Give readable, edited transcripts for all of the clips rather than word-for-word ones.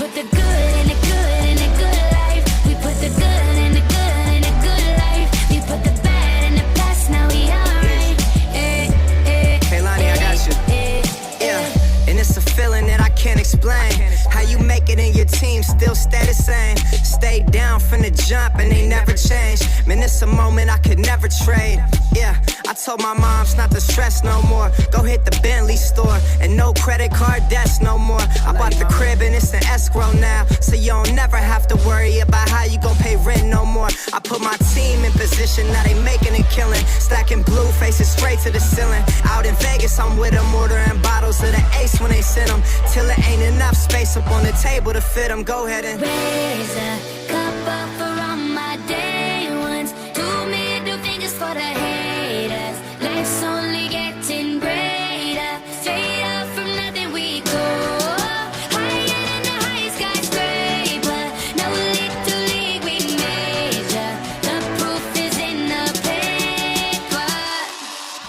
put the good in the good in the good life. We put the good in the good in the good life. We put the bad in the past, now we alright. Hey Lonnie, I got you. Yeah, and it's a feeling that I can't explain. How you make it in your team still stay the same. Stay down from the jump and they never change. Man, it's a moment I could never trade. Yeah, I told my moms not to stress no more. Go hit the Bentley store and no credit card debts no more. I bought the crib and it's an escrow now, so you don't never have to worry about how you gon' pay rent no more. I put my team in position, now they making a killing. Stacking blue faces straight to the ceiling. Out in Vegas, I'm with them, ordering bottles of the Ace when they send them. Till it ain't enough space up on the table to fit them. Go ahead and Raise a cup up for all my day ones. 2 middle fingers for the haters. Life's only getting greater. Straight up from nothing we go. Higher than the highest skyscraper. No little league we major. The proof is in the paper.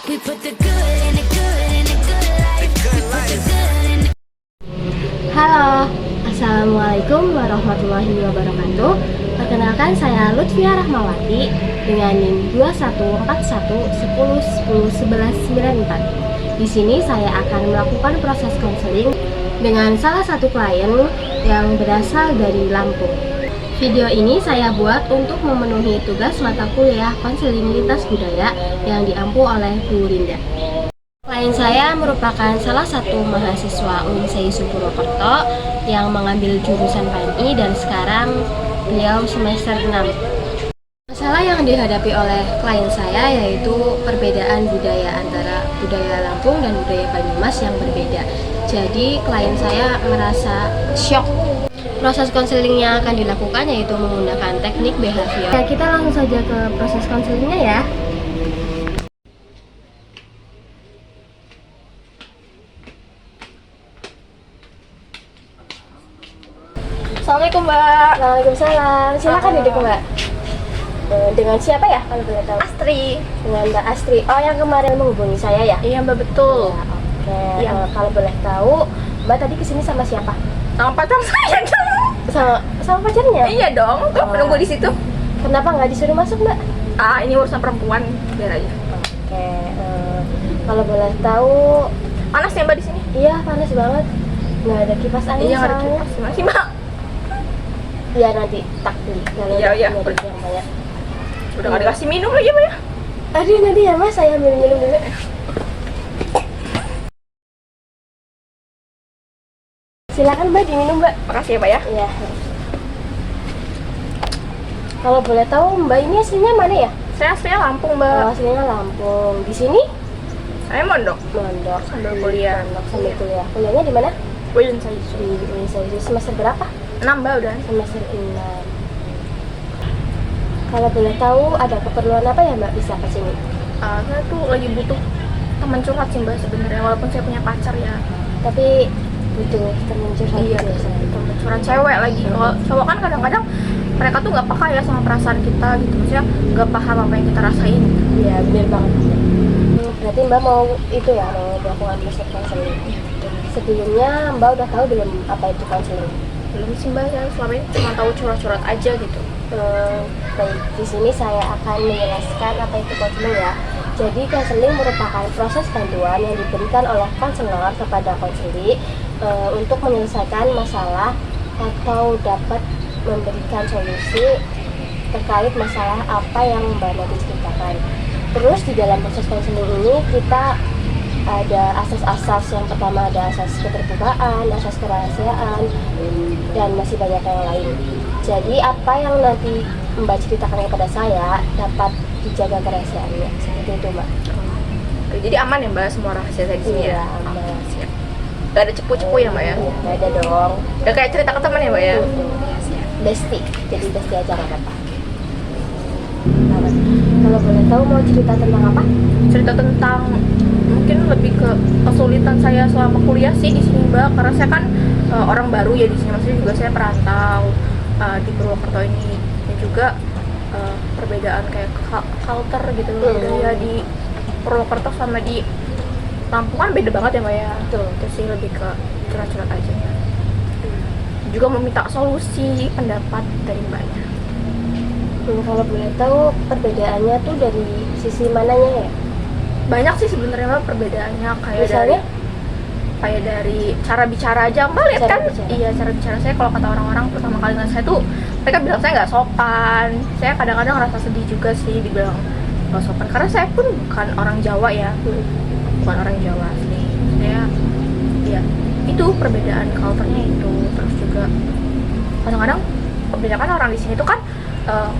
We put the good in the good in the good life. We put the good in the Halo, Assalamualaikum warahmatullahi wabarakatuh. Perkenalkan, saya Lutfia Rahmawati dengan NIM 214110101194. Di sini saya akan melakukan proses konseling dengan salah satu klien yang berasal dari Lampung. Video ini saya buat untuk memenuhi tugas mata kuliah konseling lintas budaya yang diampu oleh Bu Linda. Klien saya merupakan salah satu mahasiswa Unisei Purwokerto yang mengambil jurusan PMI dan sekarang beliau semester 6. Masalah yang dihadapi oleh klien saya yaitu perbedaan budaya antara budaya Lampung dan budaya Banyumas yang berbeda. Jadi klien saya merasa shock. Proses konselingnya akan dilakukan yaitu menggunakan teknik behavior. Ya, kita langsung saja ke proses konselingnya ya. Assalamualaikum Mbak. Waalaikumsalam. Silakan duduk Mbak. Dengan siapa ya kalau boleh tahu? Astri. Dengan Mbak Astri. Oh, yang kemarin menghubungi saya ya? Iya Mbak, betul. Ya, oke. Iya. Kalau boleh tahu, Mbak tadi kesini sama siapa? Sama pacar saya dong. Sama pacarnya? Iya dong, tuh menunggu di situ. Kenapa nggak disuruh masuk Mbak? Ini urusan perempuan, biar aja. Oke. Kalau boleh tahu, Panas ya Mbak di sini? iya panas banget. Nggak ada kipas angin. Iya, nggak ada soalnya. kipas. Gimana sih Mbak? Iya nanti tak beli. Kalau Iya, iya. nggak ada yang banyak. Udah nggak dikasih minum lagi Mbak ya? Aduh nanti ya Mas, saya ambil minum dulu. Silakan Mbak diminum Mbak. Makasih ya Mbak ya. Iya. Kalau boleh tahu Mbak ini aslinya mana ya? Saya aslinya Lampung Oh, Mbak. aslinya Lampung. Di sini Saya mondok. mondok Sambil kuliah. Mondok sambil kuliah. Kuliahnya di mana? William saya Di Indonesia. Semester berapa? 6 Mbak udah. Semester 6. Kalau boleh tahu ada keperluan apa ya Mbak bisa ke sini? Saya tuh lagi butuh teman curhat sih Mbak sebenarnya, walaupun saya punya pacar ya. Tapi butuh teman curhat. Iya, biasa. teman curhat cewek lagi. Kalau cowok kan kadang-kadang mereka tuh nggak peka ya sama perasaan kita gitu, maksudnya nggak paham apa yang kita rasain. Iya benar banget. Berarti Mbak mau itu ya, mau melakukan proses konseling. Sebelumnya Mbak udah tahu belum apa itu konseling? Belum sih Mbak, ya selama ini cuma tahu curhat-curhat aja gitu. Baik, di sini saya akan menjelaskan apa itu konseling ya. Jadi konseling merupakan proses bantuan yang diberikan oleh konselor kepada konseli untuk menyelesaikan masalah atau dapat memberikan solusi terkait masalah apa yang Mbak nanti ceritakan. Terus di dalam proses konseling ini kita ada asas-asas. Yang pertama ada asas keterbukaan, asas kerahasiaan, dan masih banyak yang lain. Jadi apa yang nanti Mbak ceritakan kepada saya dapat dijaga kerahasiaannya, seperti itu Mbak. Oke, jadi aman ya Mbak semua rahasia saya di sini Iya, ya? aman. Siap. Gak ada cepu-cepu ya Mbak ya? Iya, nggak ada dong. Udah kayak cerita ke teman ya Mbak ya? Besti, jadi besti aja nggak apa-apa. Kalau boleh tahu mau cerita tentang apa? Cerita tentang mungkin lebih ke kesulitan saya selama kuliah sih di sini Mbak, karena saya kan orang baru ya di sini, maksudnya juga saya perantau di Purwokerto ini, dan juga perbedaan kayak culture gitu, budaya di Purwokerto sama di Lampung kan beda banget ya Mbak ya. Betul. Itu sih lebih ke curhat-curhat aja. juga meminta solusi pendapat dari mbaknya. Kalau boleh tahu perbedaannya tuh dari sisi mananya ya? Banyak sih sebenarnya Mbak perbedaannya, Misalnya? kayak dari cara bicara aja Mbak lihat Cara kan. bicara. Iya, cara bicara saya kalau kata orang-orang pertama kali ngeliat saya tuh mereka bilang saya nggak sopan. Saya kadang-kadang rasa sedih juga sih dibilang nggak sopan karena saya pun bukan orang Jawa ya, bukan orang Jawa asli. Saya ya itu perbedaan culture-nya itu. Terus juga kadang-kadang kebanyakan orang di sini tuh kan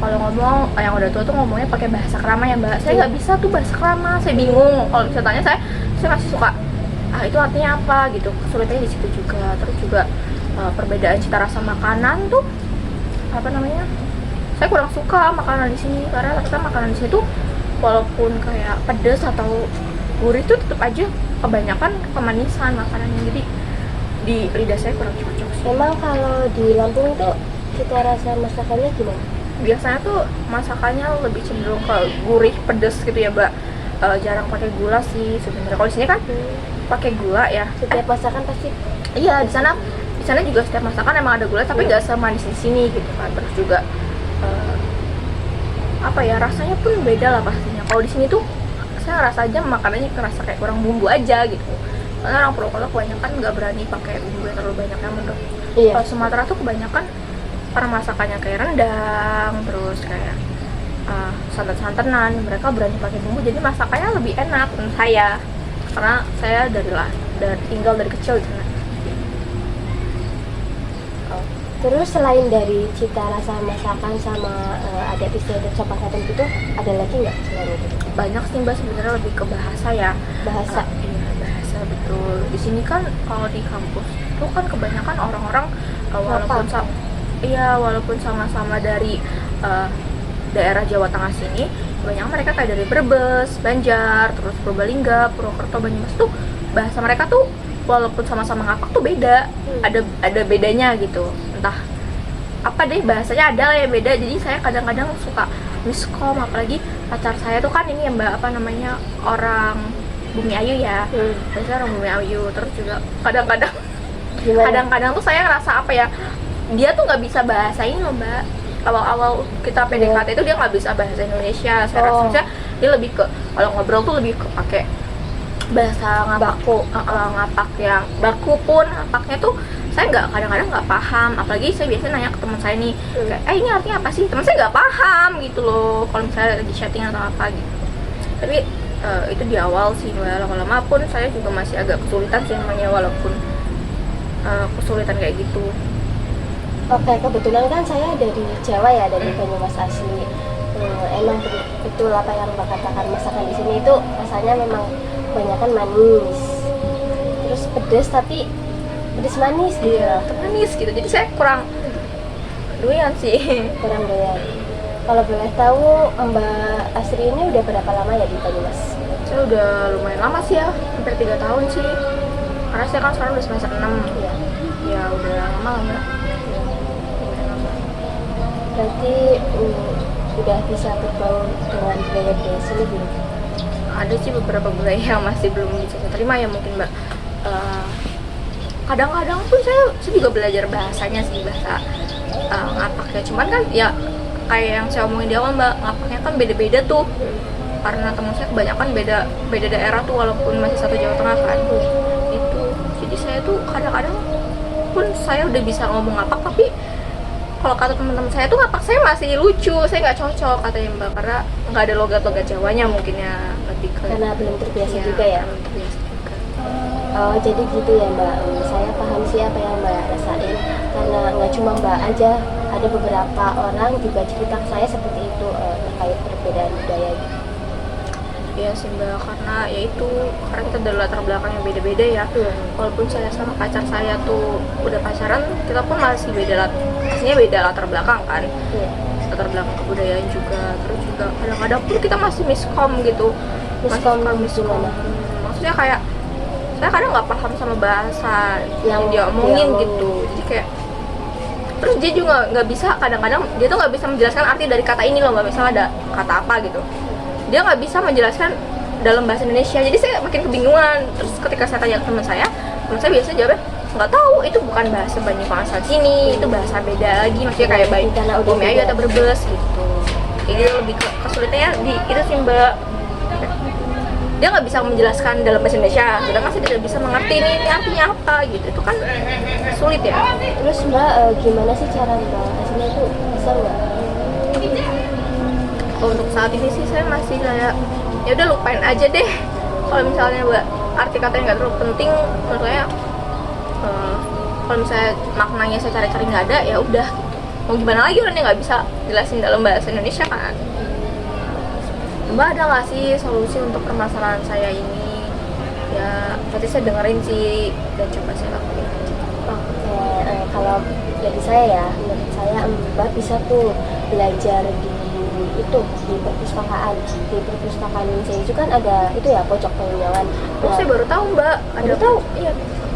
kalau ngomong yang udah tua tuh ngomongnya pakai bahasa krama ya Mbak. Saya nggak bisa tuh bahasa krama, saya bingung. Kalau bisa tanya saya masih suka itu artinya apa gitu. Kesulitannya di situ juga. Terus juga perbedaan cita rasa makanan tuh apa namanya? Saya kurang suka makanan di sini karena ternyata makanan di sini tuh walaupun kayak pedas atau gurih tuh tetap aja kebanyakan kemanisan makanannya. Jadi di lidah saya kurang cocok sih. Emang kalau di Lampung itu cita rasa masakannya gimana? Biasanya tuh masakannya lebih cenderung ke gurih pedas gitu ya Mbak. Jarang pakai gula sih sebenarnya. Kalau di sini kan pakai gula ya. Setiap masakan pasti Iya, di sana juga setiap masakan emang ada gula tapi nggak semanis di sini gitu kan. Terus juga apa ya, rasanya pun beda lah pastinya. Kalau di sini tuh saya ngerasa aja makanannya kerasa kayak kurang bumbu aja gitu. Karena orang Purwokerto kebanyakan nggak berani pakai bumbu yang terlalu banyak yang menurut. Iya. Kalau Sumatera tuh kebanyakan karena masakannya kayak rendang, terus kayak santan-santanan, mereka berani pakai bumbu, jadi masakannya lebih enak menurut saya. Karena saya dari tinggal dari kecil di sana. Terus selain dari cita rasa masakan sama adat istiadat sopan santun itu, ada lagi nggak selain itu? Banyak sih Mbak, sebenarnya lebih ke bahasa ya. Bahasa. Iya, bahasa betul. Di sini kan kalau di kampus itu kan kebanyakan orang-orang walaupun sama-sama dari daerah Jawa Tengah sini, banyak mereka kayak dari Brebes, Banjar, terus Purbalingga, Purwokerto, Banyumas tuh bahasa mereka tuh walaupun sama-sama ngapak tuh beda. Ada bedanya gitu. Entah apa deh, bahasanya ada lah yang beda. Jadi saya kadang-kadang suka miskom, apalagi pacar saya tuh kan ini ya Mbak, apa namanya, orang Bumi Ayu ya. Biasanya orang Bumi Ayu. Terus juga kadang-kadang tuh saya ngerasa apa ya, dia tuh nggak bisa bahasa ini loh Mbak. Awal-awal kita PDKT itu dia nggak bisa bahasa Indonesia. Saya rasa dia lebih ke kalau ngobrol tuh lebih ke pakai bahasa ngapak yang baku pun ngapaknya tuh saya kadang-kadang nggak paham. Apalagi saya biasanya nanya ke teman saya nih, kayak ini artinya apa sih? Teman saya nggak paham gitu loh kalau misalnya di chatting atau apa gitu. Tapi itu di awal sih, lama-lama pun saya juga masih agak kesulitan sih namanya, walaupun kesulitan kayak gitu. Oke, kebetulan kan saya dari Jawa ya, dari Banyumas asli. Emang betul apa yang Mbak katakan, masakan di sini itu rasanya memang kebanyakan manis, terus pedas tapi pedas manis gitu. Iya, manis gitu. Jadi saya kurang doyan sih. Kurang doyan. Kalau boleh tahu Mbak Asri ini udah berapa lama ya di Banyumas? Saya udah lumayan lama sih ya, hampir 3 tahun sih. Karena saya kan sekarang udah semester 6. Iya. Ya udah lama lah Mbak. Berarti udah bisa berbaur dengan budaya-budaya sini belum? Ada sih beberapa budaya yang masih belum bisa saya terima ya mungkin Mbak. Kadang-kadang pun saya juga belajar bahasanya sih, bahasa ngapaknya. Cuman kan ya kayak yang saya omongin di awal Mbak, ngapaknya kan beda-beda tuh. Karena teman saya kebanyakan beda daerah tuh, walaupun masih satu Jawa Tengah kan. Itu. Jadi saya tuh kadang-kadang pun saya udah bisa ngomong ngapak, tapi kalau kata teman-teman saya tuh ngapak saya masih lucu, saya nggak cocok katanya Mbak, karena nggak ada logat-logat Jawanya mungkin ya, lebih ke Karena belum terbiasa juga ya. belum terbiasa juga. Oh, jadi gitu ya Mbak. Saya paham sih apa yang Mbak rasain. Karena nggak cuma Mbak aja, ada beberapa orang juga cerita ke saya seperti itu terkait perbedaan budaya. Iya sih Mbak, karena ya itu, karena kita dari latar belakang yang beda-beda ya. Walaupun saya sama pacar saya tuh udah pacaran, kita pun masih pastinya beda latar belakang kan. Latar belakang kebudayaan juga. Terus juga kadang-kadang pun kita masih miskom gitu. Miskom. Maksudnya kayak saya kadang nggak paham sama bahasa yang dia omongin gitu. Jadi kayak, terus dia juga nggak bisa, kadang-kadang dia tuh nggak bisa menjelaskan arti dari kata ini loh Mbak. Misalnya ada kata apa gitu, dia nggak bisa menjelaskan dalam bahasa Indonesia, jadi saya makin kebingungan. Terus ketika saya tanya ke teman saya biasanya jawabnya nggak tahu itu bukan bahasa Banyuwangi asal sini, itu bahasa beda lagi, maksudnya kayak Bumi Ayu atau Brebes gitu. Jadi lebih kesulitannya di itu sih Mbak. Dia nggak bisa menjelaskan dalam bahasa Indonesia, sedangkan saya tidak bisa mengerti ini artinya apa gitu. Itu kan sulit ya. Terus Mbak gimana sih cara Mbak hasilnya itu bisa nggak? Untuk saat ini sih saya masih kayak ya udah lupain aja deh. Kalau misalnya Mbak arti katanya nggak terlalu penting, menurut saya kalau misalnya maknanya saya cari-cari nggak ada, ya udah. Mau gimana lagi orang yang nggak bisa jelasin dalam bahasa Indonesia kan? Mbak ada nggak sih solusi untuk permasalahan saya ini? Ya berarti saya dengerin sih dan coba saya lakuin aja. Oke, kalau dari saya ya, menurut saya Mbak bisa tuh belajar di perpustakaan. Di perpustakaan Indonesia itu kan ada itu ya pojok penginjalan. Oh, saya baru tahu Mbak. Ada tahu? Iya.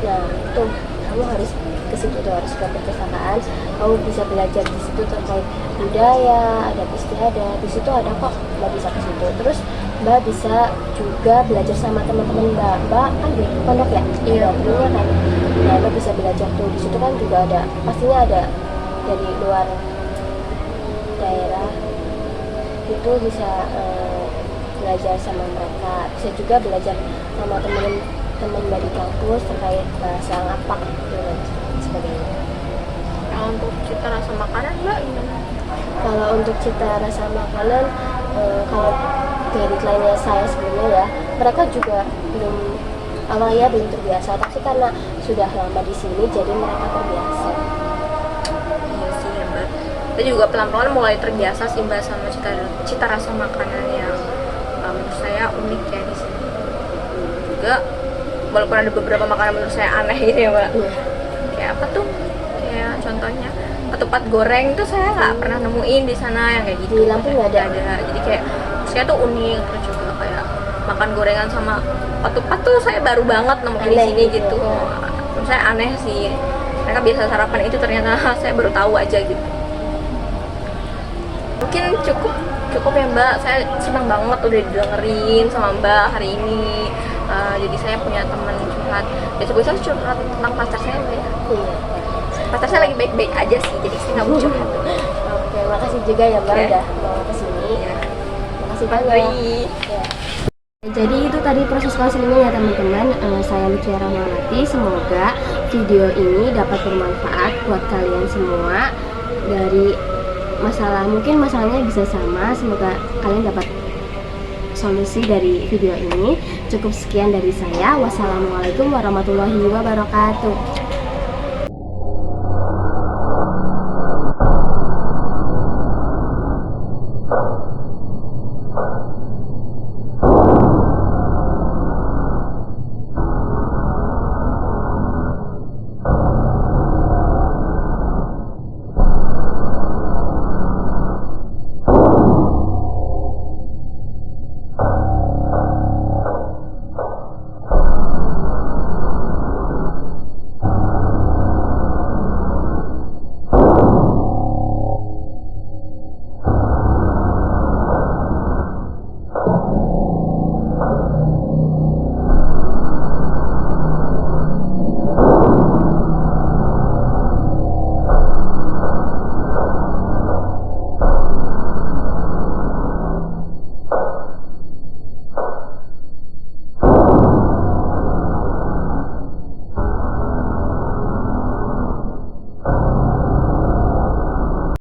Nah itu kamu harus ke situ tuh, harus ke perpustakaan. Kamu bisa belajar di situ terkait budaya, adat istiadat. Di situ ada kok, Mbak bisa ke situ. Terus Mbak bisa juga belajar sama teman-teman Mbak. Mbak kan di pondok ya? Iya. Temennya kan. Nah Mbak bisa belajar tuh di situ kan juga ada, pastinya ada dari luar daerah itu bisa belajar sama mereka. Bisa juga belajar sama teman Mbak di kampus terkait bahasa ngapak dan sebagainya. Nah, untuk cita rasa makanan Mbak gimana? Kalau untuk cita rasa makanan, kalau dari kliennya saya sebelumnya ya, mereka juga awalnya belum terbiasa, tapi karena sudah lama di sini jadi mereka terbiasa. Iya sih ya Mbak. Kita juga pelan-pelan mulai terbiasa sih Mbak sama cita rasa makanan yang menurut saya unik ya di sini. Juga walaupun ada beberapa makanan menurut saya aneh gitu ya Mbak. Kayak apa tuh? Kayak contohnya ketupat goreng itu saya nggak pernah nemuin di sana yang kayak gitu. Di Lampung nggak ada. Jadi kayak saya tuh unik. Terus juga kayak makan gorengan sama ketupat tuh saya baru banget nemu di sini gitu. Menurut saya aneh sih. Mereka biasa sarapan itu, ternyata saya baru tahu aja gitu. Mungkin cukup ya Mbak. Saya senang banget udah didengerin sama Mbak hari ini. Jadi saya punya teman curhat. Biasa curhat tentang pacar saya Mbak ya. Pacar saya lagi baik-baik aja sih, jadi saya nggak mau curhat. Oke, makasih juga ya Mbak udah mau kesini. Makasih banyak. Ya. Jadi itu tadi proses konselingnya ya teman-teman. Saya Lucia Rahmawati. Semoga video ini dapat bermanfaat buat kalian semua. Dari mungkin masalahnya bisa sama. Semoga kalian dapat solusi dari video ini. Cukup sekian dari saya. Wassalamualaikum warahmatullahi wabarakatuh.